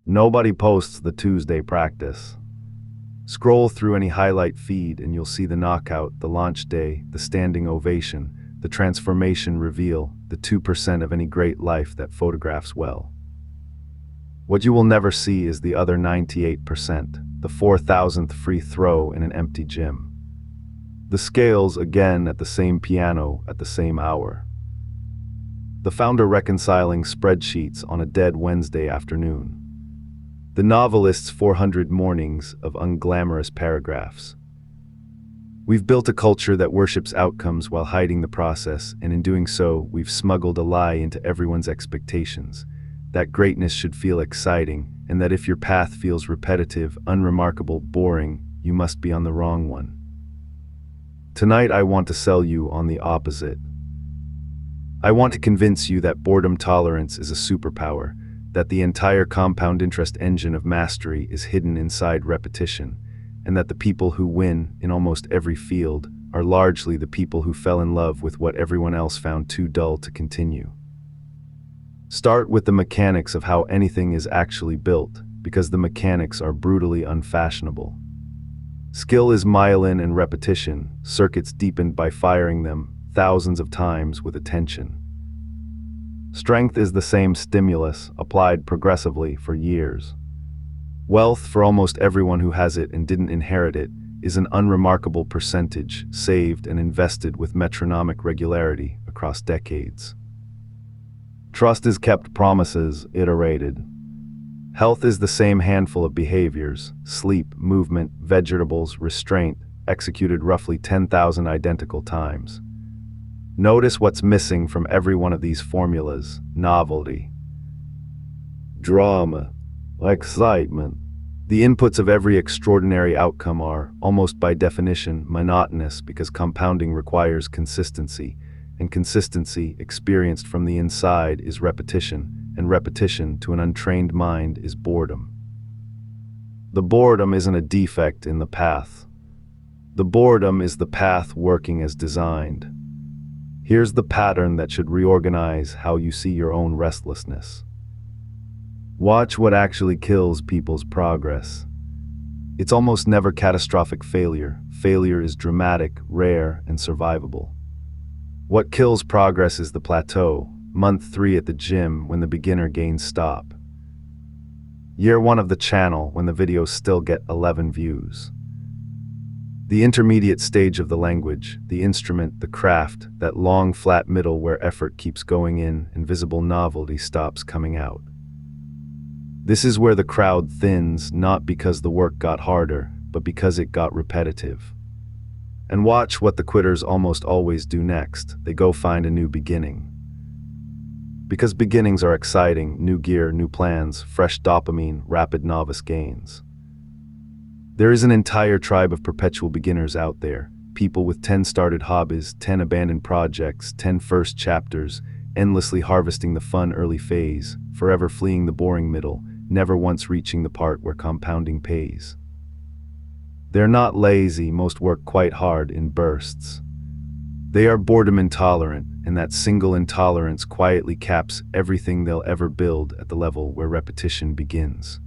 Nobody posts the Tuesday practice. Scroll through any highlight feed and you'll see the knockout, the launch day, the standing ovation, the transformation reveal, the 2% of any great life that photographs well. What you will never see is the other 98%, the 4,000th free throw in an empty gym. The scales again at the same piano at the same hour. The founder reconciling spreadsheets on a dead Wednesday afternoon. The novelist's 400 mornings of unglamorous paragraphs. We've built a culture that worships outcomes while hiding the process, and in doing so, we've smuggled a lie into everyone's expectations. That greatness should feel exciting, and that if your path feels repetitive, unremarkable, boring, you must be on the wrong one. Tonight I want to sell you on the opposite. I want to convince you that boredom tolerance is a superpower, that the entire compound interest engine of mastery is hidden inside repetition, and that the people who win in almost every field are largely the people who fell in love with what everyone else found too dull to continue. Start with the mechanics of how anything is actually built, because the mechanics are brutally unfashionable. Skill is myelin and repetition, circuits deepened by firing them thousands of times with attention. Strength is the same stimulus, applied progressively for years. Wealth, for almost everyone who has it and didn't inherit it, is an unremarkable percentage, saved and invested with metronomic regularity across decades. Trust is kept, promises iterated. Health is the same handful of behaviors, sleep, movement, vegetables, restraint, executed roughly 10,000 identical times. Notice what's missing from every one of these formulas: novelty, drama, excitement. The inputs of every extraordinary outcome are, almost by definition, monotonous because compounding requires consistency, and consistency, experienced from the inside, is repetition, and repetition, to an untrained mind, is boredom. The boredom isn't a defect in the path. The boredom is the path working as designed. Here's the pattern that should reorganize how you see your own restlessness. Watch what actually kills people's progress. It's almost never catastrophic failure. Failure is dramatic, rare, and survivable. What kills progress is the plateau, month 3 at the gym when the beginner gains stop. Year 1 of the channel when the videos still get 11 views. The intermediate stage of the language, the instrument, the craft, that long flat middle where effort keeps going in and visible novelty stops coming out. This is where the crowd thins, not because the work got harder, but because it got repetitive. And watch what the quitters almost always do next. They go find a new beginning. Because beginnings are exciting, new gear, new plans, fresh dopamine, rapid novice gains. There is an entire tribe of perpetual beginners out there, people with 10 started hobbies, 10 abandoned projects, 10 first chapters, endlessly harvesting the fun early phase, forever fleeing the boring middle, never once reaching the part where compounding pays. They're not lazy, most work quite hard in bursts. They are boredom intolerant, and that single intolerance quietly caps everything they'll ever build at the level where repetition begins.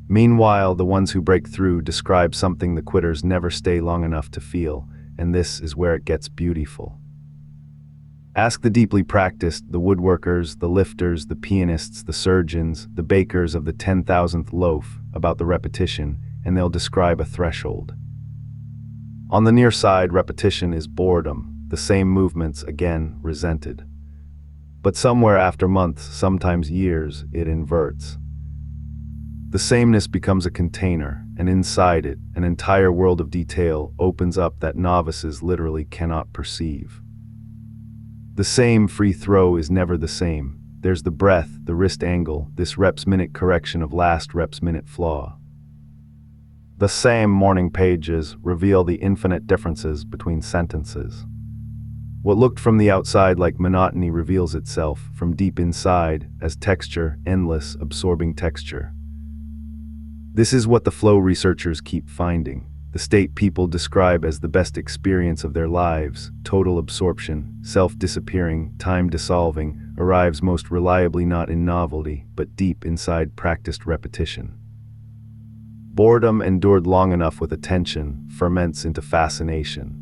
Meanwhile, the ones who break through describe something the quitters never stay long enough to feel, and this is where it gets beautiful. Ask the deeply practiced, the woodworkers, the lifters, the pianists, the surgeons, the bakers of the 10,000th loaf about the repetition, and they'll describe a threshold. On the near side, repetition is boredom, the same movements, again, resented. But somewhere after months, sometimes years, it inverts. The sameness becomes a container, and inside it, an entire world of detail opens up that novices literally cannot perceive. The same free throw is never the same. There's the breath, the wrist angle, this rep's minute correction of last rep's minute flaw. The same morning pages reveal the infinite differences between sentences. What looked from the outside like monotony reveals itself from deep inside as texture, endless, absorbing texture. This is what the flow researchers keep finding. The state people describe as the best experience of their lives, total absorption, self-disappearing, time dissolving, arrives most reliably not in novelty, but deep inside practiced repetition. Boredom endured long enough with attention ferments into fascination.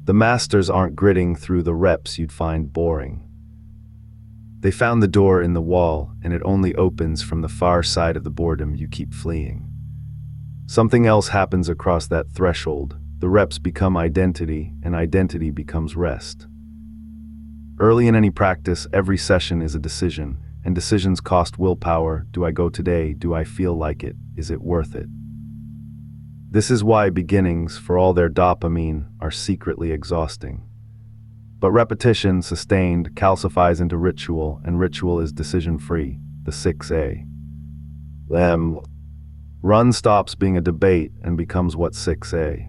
The masters aren't gritting through the reps you'd find boring. They found the door in the wall, and it only opens from the far side of the boredom you keep fleeing. Something else happens across that threshold. The reps become identity, and identity becomes rest. Early in any practice, every session is a decision, and decisions cost willpower. Do I go today? Do I feel like it? Is it worth it? This is why beginnings, for all their dopamine, are secretly exhausting. But repetition, sustained, calcifies into ritual, and ritual is decision-free, the 6A. Run stops being a debate and becomes what 6A.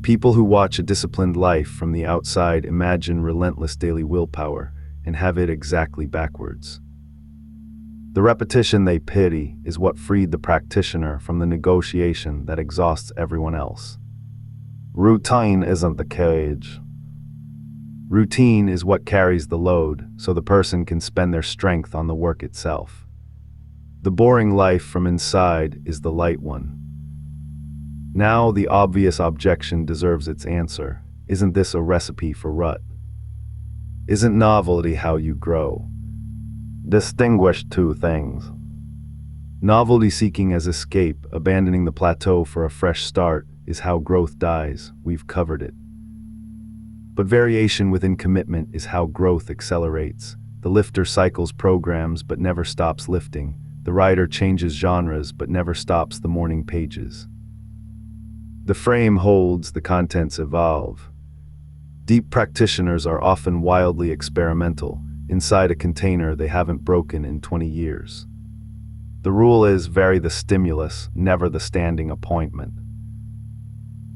People who watch a disciplined life from the outside imagine relentless daily willpower and have it exactly backwards. The repetition they pity is what freed the practitioner from the negotiation that exhausts everyone else. Routine isn't the cage. Routine is what carries the load, so the person can spend their strength on the work itself. The boring life from inside is the light one. Now the obvious objection deserves its answer. Isn't this a recipe for rut? Isn't novelty how you grow? Distinguish two things. Novelty seeking as escape, abandoning the plateau for a fresh start, is how growth dies. We've covered it. But variation within commitment is how growth accelerates. The lifter cycles programs but never stops lifting. The writer changes genres but never stops the morning pages. The frame holds, the contents evolve. Deep practitioners are often wildly experimental, inside a container they haven't broken in 20 years. The rule is vary the stimulus, never the standing appointment.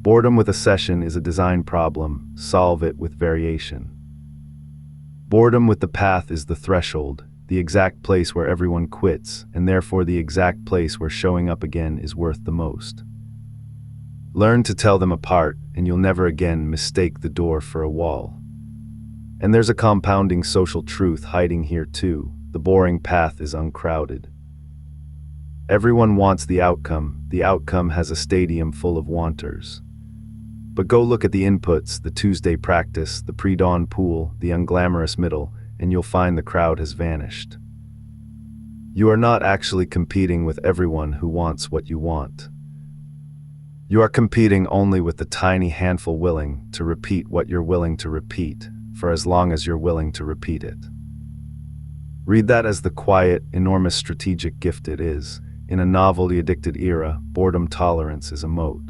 Boredom with a session is a design problem, solve it with variation. Boredom with the path is the threshold, the exact place where everyone quits, and therefore the exact place where showing up again is worth the most. Learn to tell them apart, and you'll never again mistake the door for a wall. And there's a compounding social truth hiding here too. The boring path is uncrowded. Everyone wants the outcome has a stadium full of wanters. But go look at the inputs, the Tuesday practice, the pre-dawn pool, the unglamorous middle, and you'll find the crowd has vanished. You are not actually competing with everyone who wants what you want. You are competing only with the tiny handful willing to repeat what you're willing to repeat, for as long as you're willing to repeat it. Read that as the quiet, enormous strategic gift it is. In a novelty-addicted era, boredom tolerance is a moat.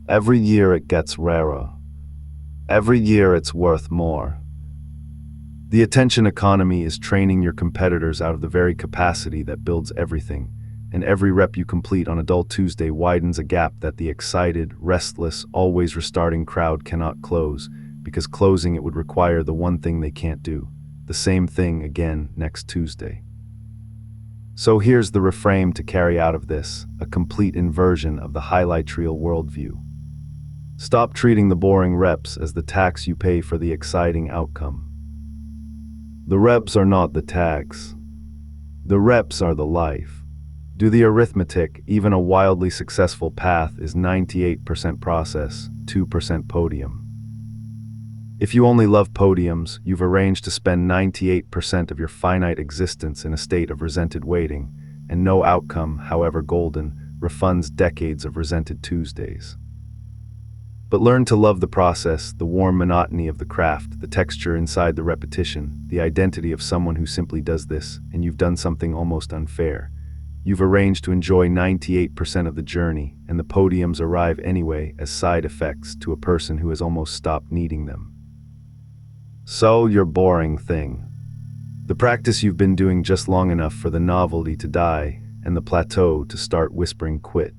Every year it gets rarer. Every year it's worth more. The attention economy is training your competitors out of the very capacity that builds everything, and every rep you complete on a dull Tuesday widens a gap that the excited, restless, always restarting crowd cannot close, because closing it would require the one thing they can't do, the same thing again next Tuesday. So here's the reframe to carry out of this, a complete inversion of the highlight reel worldview. Stop treating the boring reps as the tax you pay for the exciting outcome. The reps are not the tax. The reps are the life. Do the arithmetic, even a wildly successful path is 98% process, 2% podium. If you only love podiums, you've arranged to spend 98% of your finite existence in a state of resented waiting, and no outcome, however golden, refunds decades of resented Tuesdays. But learn to love the process, the warm monotony of the craft, the texture inside the repetition, the identity of someone who simply does this, and you've done something almost unfair. You've arranged to enjoy 98% of the journey, and the podiums arrive anyway as side effects to a person who has almost stopped needing them. So, your boring thing. The practice you've been doing just long enough for the novelty to die, and the plateau to start whispering quit.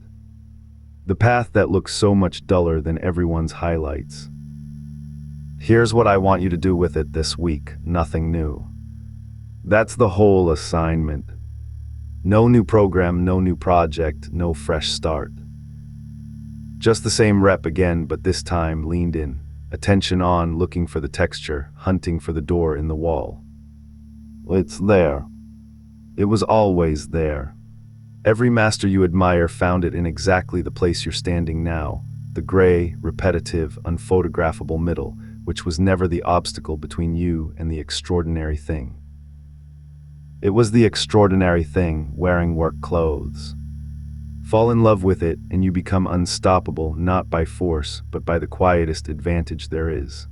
The path that looks so much duller than everyone's highlights. Here's what I want you to do with it this week, nothing new. That's the whole assignment. No new program, no new project, no fresh start. Just the same rep again, but this time leaned in. attention on, looking for the texture, hunting for the door in the wall. It's there. It was always there. Every master you admire found it in exactly the place you're standing now, the gray, repetitive, unphotographable middle, which was never the obstacle between you and the extraordinary thing. It was the extraordinary thing, wearing work clothes. Fall in love with it, and you become unstoppable, not by force, but by the quietest advantage there is.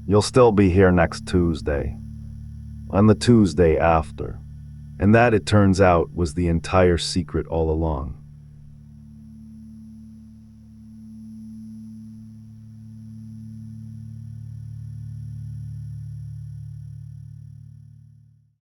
You'll still be here next Tuesday, and the Tuesday after. And that, it turns out, was the entire secret all along.